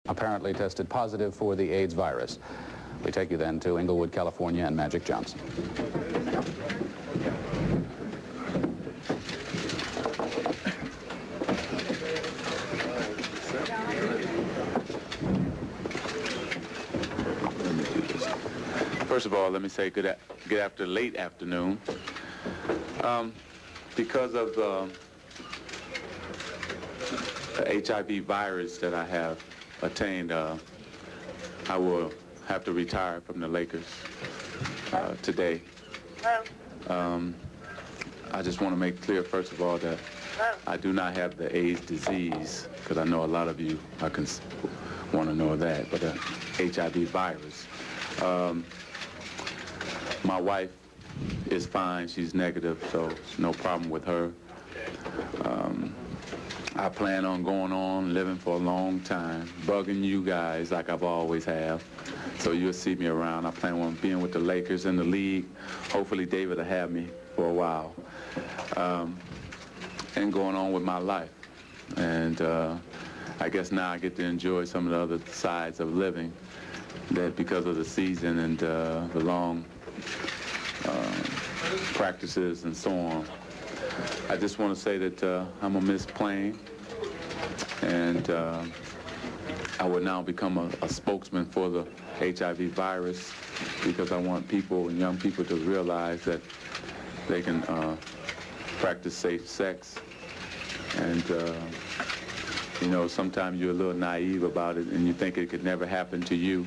apparently tested positive for the AIDS virus. We take you then to Inglewood, California, and Magic Johnson. First of all, let me say good late afternoon. Because of the HIV virus that I have attained, I will have to retire from the Lakers today. I just want to make clear, first of all, that I do not have the AIDS disease, because I know a lot of you want to know that, but the HIV virus. My wife is fine. She's negative, so no problem with her. I plan on going on, living for a long time, bugging you guys like I've always have. So you'll see me around. I plan on being with the Lakers in the league. Hopefully David will have me for a while. And going on with my life. And I guess now I get to enjoy some of the other sides of living that because of the season and the long practices and so on. I just want to say that I'm going to miss playing, and I will now become a spokesman for the HIV virus, because I want people and young people to realize that they can practice safe sex. And you know, sometimes you're a little naive about it and you think it could never happen to you.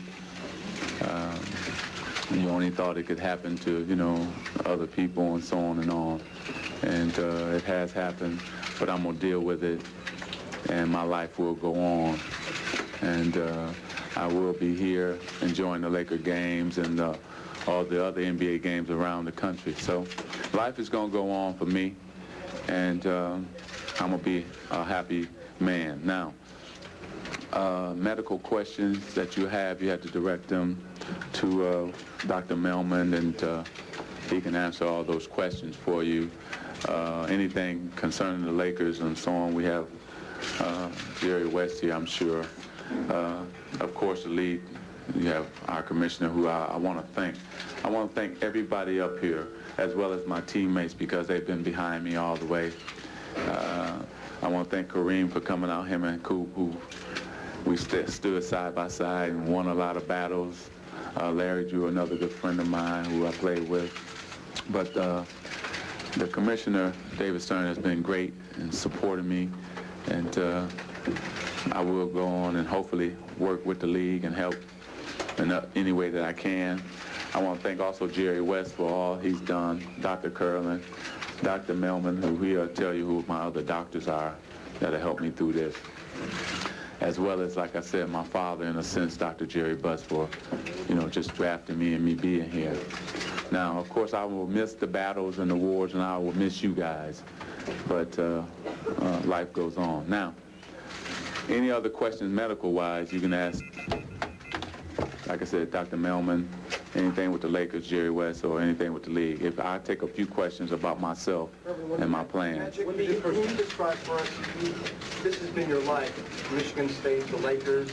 And you only thought it could happen to, you know, other people and so on and on. And it has happened, but I'm going to deal with it, and my life will go on. And I will be here enjoying the Laker games and all the other NBA games around the country. So life is going to go on for me, and I'm going to be a happy man. Now, medical questions that you have to direct them to Dr. Melman, and he can answer all those questions for you. Anything concerning the Lakers and so on, we have Jerry West here, I'm sure. Of course, the league, you have our commissioner, who I want to thank. I want to thank everybody up here, as well as my teammates, because they've been behind me all the way. I want to thank Kareem for coming out, him and Coop, who we stood side by side and won a lot of battles. Larry Drew, another good friend of mine who I played with. But the commissioner, David Stern, has been great in supporting me, and I will go on and hopefully work with the league and help in any way that I can. I want to thank also Jerry West for all he's done, Dr. Curlin, Dr. Melman, who he'll tell you who my other doctors are that have helped me through this. As well as, like I said, my father, in a sense, Dr. Jerry Buss, for, you know, just drafting me and me being here. Now, of course, I will miss the battles and the wars, and I will miss you guys. But life goes on. Now, any other questions medical-wise, you can ask, like I said, Dr. Melman, anything with the Lakers, Jerry West, or anything with the league. If I take a few questions about myself and my plans. Can you describe for us, this has been your life, Michigan State, the Lakers,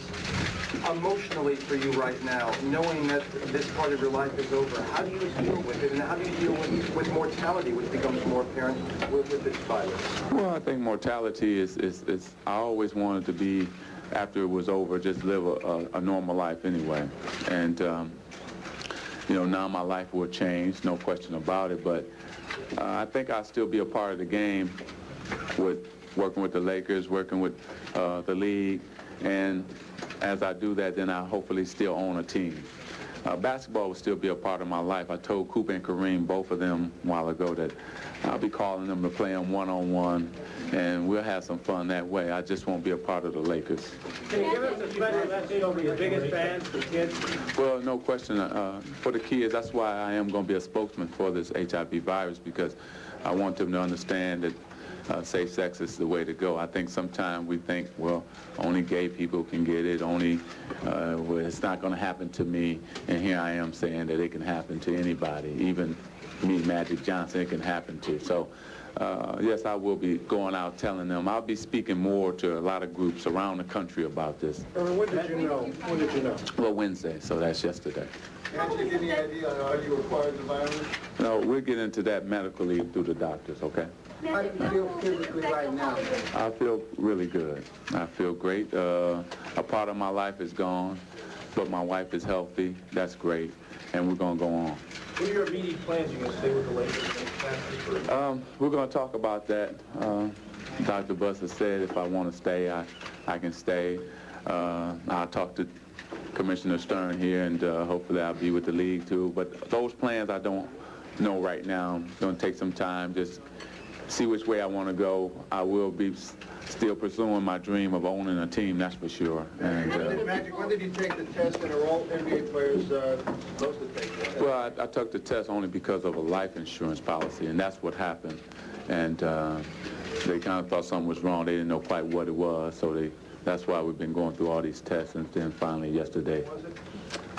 emotionally for you right now, knowing that this part of your life is over, how do you deal with it, and how do you deal with mortality, which becomes more apparent with this virus? Well, I think mortality is I always wanted to be, after it was over, just live a normal life anyway. And you know, now my life will change, no question about it, but I think I'll still be a part of the game, with working with the Lakers, working with the league, and as I do that, then I'll hopefully still own a team. Basketball will still be a part of my life. I told Coop and Kareem, both of them, a while ago, that I'll be calling them to play them one-on-one, and we'll have some fun that way. I just won't be a part of the Lakers. Can you give us a special message over your biggest fans, the kids? Well, no question. For the kids, that's why I am going to be a spokesman for this HIV virus, because I want them to understand that safe sex is the way to go. I think sometimes we think, well, only gay people can get it, only, well, it's not going to happen to me. And here I am saying that it can happen to anybody, even me, Magic Johnson, it can happen to. So yes, I will be going out telling them. I'll be speaking more to a lot of groups around the country about this. When did you know? When did you know? Well, Wednesday, so that's yesterday. Did you get any idea on how you acquired the virus? No, we'll get into that medically through the doctors, okay? How do you feel physically right now? I feel really good. I feel great. A part of my life is gone, but my wife is healthy. That's great, and we're going to go on. What are your immediate plans? You're going to stay with the Lakers? We're going to talk about that. Dr. Busser said if I want to stay, I can stay. I'll talk to Commissioner Stern here, and hopefully I'll be with the league too. But those plans I don't know right now. It's going to take some time, just see which way I want to go. I will be still pursuing my dream of owning a team, that's for sure. And, Magic, when did you take the test, and are all NBA players supposed to take the test? well, I took the test only because of a life insurance policy, and that's what happened. And they kind of thought something was wrong. They didn't know quite what it was, so that's why we've been going through all these tests. And then finally yesterday,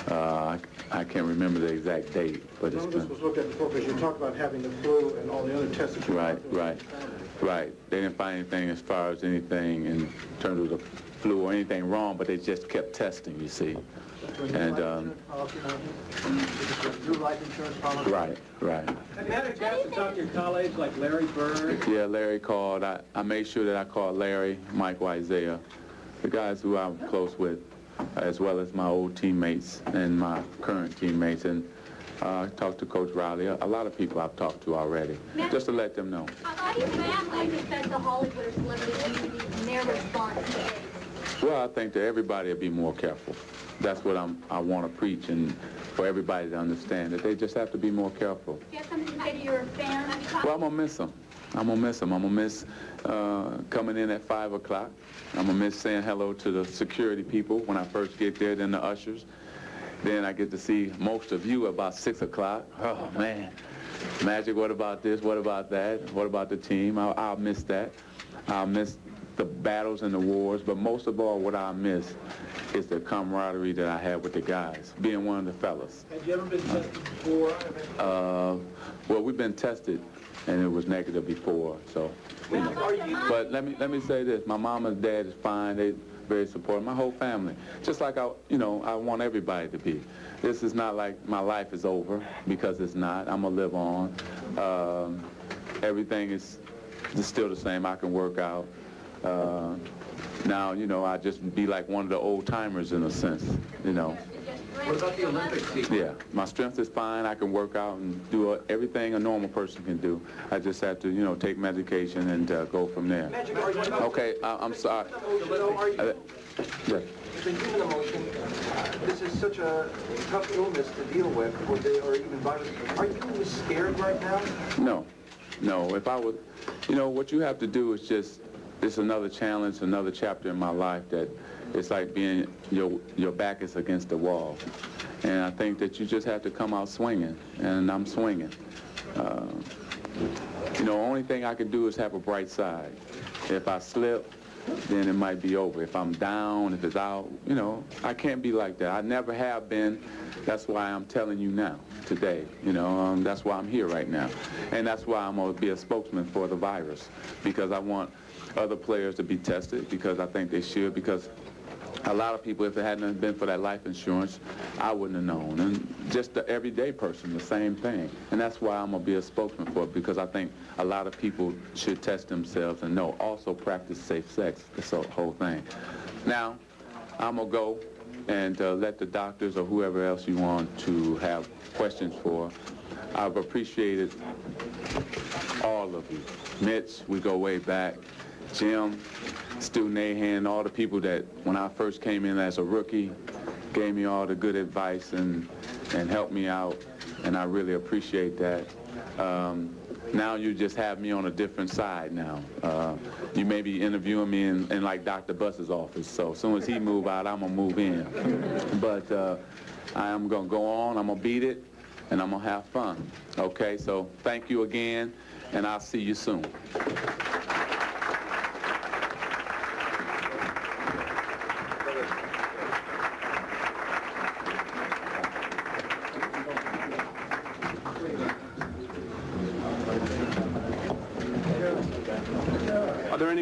I can't remember the exact date, but it's This was looked at before, because you talked about having the flu and all the other tests that you right. They didn't find anything as far as anything in terms of the flu or anything wrong, but they just kept testing, you see. And New life insurance policy? right. Have you had a chance to talk to your colleagues like Larry Bird? Yeah, Larry called. I made sure that I called Larry, Mike Isaiah, the guys who I'm close with, as well as my old teammates and my current teammates. And I talked to Coach Riley, a lot of people I've talked to already, just to let them know. How do you family defend the Hollywood or celebrity community and their response to AIDS? Well, I think that everybody will be more careful. That's what I want to preach, and for everybody to understand that they just have to be more careful. Do you have something to say to your fans? Well, I'm going to miss them. I'm going to miss them. I'm going to miss coming in at 5 o'clock. I'm going to miss saying hello to the security people when I first get there, then the ushers. Then I get to see most of you about 6 o'clock. Oh, man. Magic, what about this? What about that? What about the team? I'll miss that. I'll miss the battles and the wars, but most of all, what I miss is the camaraderie that I had with the guys, being one of the fellas. Have you ever been tested before? Well, we've been tested, and it was negative before, so. You know. But let me say this: my mom and dad is fine. They very supportive. My whole family, just like I want everybody to be. This is not like my life is over, because it's not. I'm gonna live on. Everything is still the same. I can work out. Now, I just be like one of the old timers in a sense, What about the Olympics? Yeah, my strength is fine. I can work out and do everything a normal person can do. I just have to, take medication and go from there. Okay, I'm sorry. You've been given a motion. This is such a tough illness to deal with, or even virus. Are you scared right now? No. If I would, what you have to do is it's another challenge, another chapter in my life that it's like being, your back is against the wall. And I think that you just have to come out swinging, and I'm swinging. Only thing I can do is have a bright side. If I slip, then it might be over. If I'm down, if it's out, I can't be like that. I never have been. That's why I'm telling you now, today. That's why I'm here right now. And that's why I'm going to be a spokesman for the virus, because I want other players to be tested, because I think they should, because a lot of people, if it hadn't been for that life insurance, I wouldn't have known. And just the everyday person, the same thing. And that's why I'm going to be a spokesman for it, because I think a lot of people should test themselves and know. Also practice safe sex, this whole thing. Now, I'm going to go and let the doctors or whoever else you want to have questions for. I've appreciated all of you. Mitch, we go way back. Jim, Stu Nahan, all the people that, when I first came in as a rookie, gave me all the good advice and helped me out, and I really appreciate that. Now you just have me on a different side now. You may be interviewing me in like Dr. Buss's office, so as soon as he move out, I'm gonna move in. But I am gonna go on, I'm gonna beat it, and I'm gonna have fun. Okay, so thank you again, and I'll see you soon.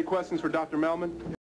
questions for Dr. Melman?